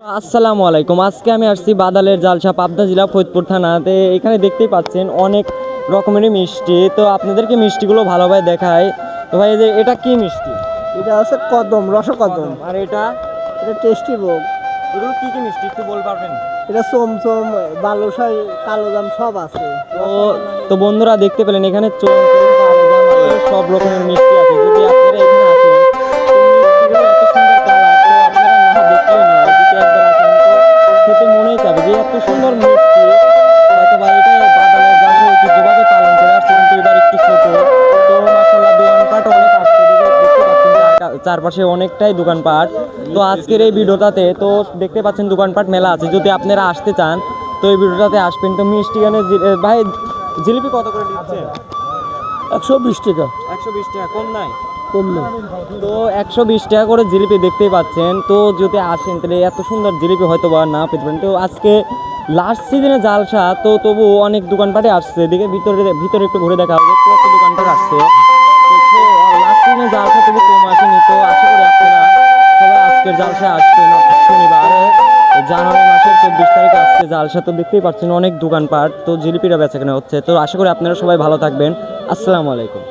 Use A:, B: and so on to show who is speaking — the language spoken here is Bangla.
A: আসসালামু আলাইকুম। আজকে আমি আসছি বাদালের জালসা, পাবনা জেলা, ফরিদপুর থানাতে। এখানে দেখতেই পাচ্ছেন অনেক রকমেরই মিষ্টি। তো আপনাদেরকে মিষ্টিগুলো ভালোভাবে দেখায়। তো ভাই, এই যে এটা কি মিষ্টি?
B: এটা হচ্ছে কদম, রসকদম।
A: আর এটা
B: এটা টেস্টি ভোগ।
A: এগুলো কি কি মিষ্টি একটু বলতে পারবেন?
B: এটা চমচম, বালুশাই, কালোজাম সব আছে।
A: তো তো বন্ধুরা দেখতে পেলেন এখানে সব রকমের মিষ্টি আছে। যদি আপনারা এখানে আসেন তো মিষ্টিগুলো এত সুন্দর কালার, তো আপনারা না দেখলেই নয়, যদি একবার আসেন তো খেতে মনেই চাবে যে এত সুন্দর মিষ্টি। হয়তো বা এটা বাদালের জালসা ঐতিহ্যভাবে পালন করে আসছে, কিন্তু এবার একটু ছোট। তো মাশাআল্লাহ দোকানপাট অনেক আসছে, দেখতে পাচ্ছেন চারপাশে অনেকটাই দোকানপাট। তো আজকের এই ভিডিওটাতে তো দেখতে পাচ্ছেন দোকানপাট মেলা আছে। যদি আপনারা আসতে চান তো এই ভিডিওটাতে আসবেন। তো মিষ্টি গানে ভাই, জিলিপি কত করে দিচ্ছে?
B: 120 টাকা।
A: 120 টাকা, কম নাই?
B: কম না।
A: তো 120 টাকা করে জিলিপি দেখতেই পাচ্ছেন। তো যদি আসেন তাহলে এত সুন্দর জিলিপি হয়তো বা না পেতে পারেন। তো আজকে লাস্ট সিজনে জালসা, তো তবু অনেক দোকানপাটে আসছে। দেখে ভিতরে একটু ঘুরে দেখা হবে, কত দোকানপাট আসছে। লাস্ট সিজনে জালসা তবু কম আসেনি। তো আশা করি আপনারা সবাই আজকের জালসা আসবেন। শনিবার জানুয়ারি মাসের 24 তারিখে আজকে জালসা। তো দেখতেই পাচ্ছেন অনেক দোকানপাট, তো জিলিপিটা বেচাকেনা হচ্ছে। তো আশা করি আপনারা সবাই ভালো থাকবেন। আসসালামু আলাইকুম।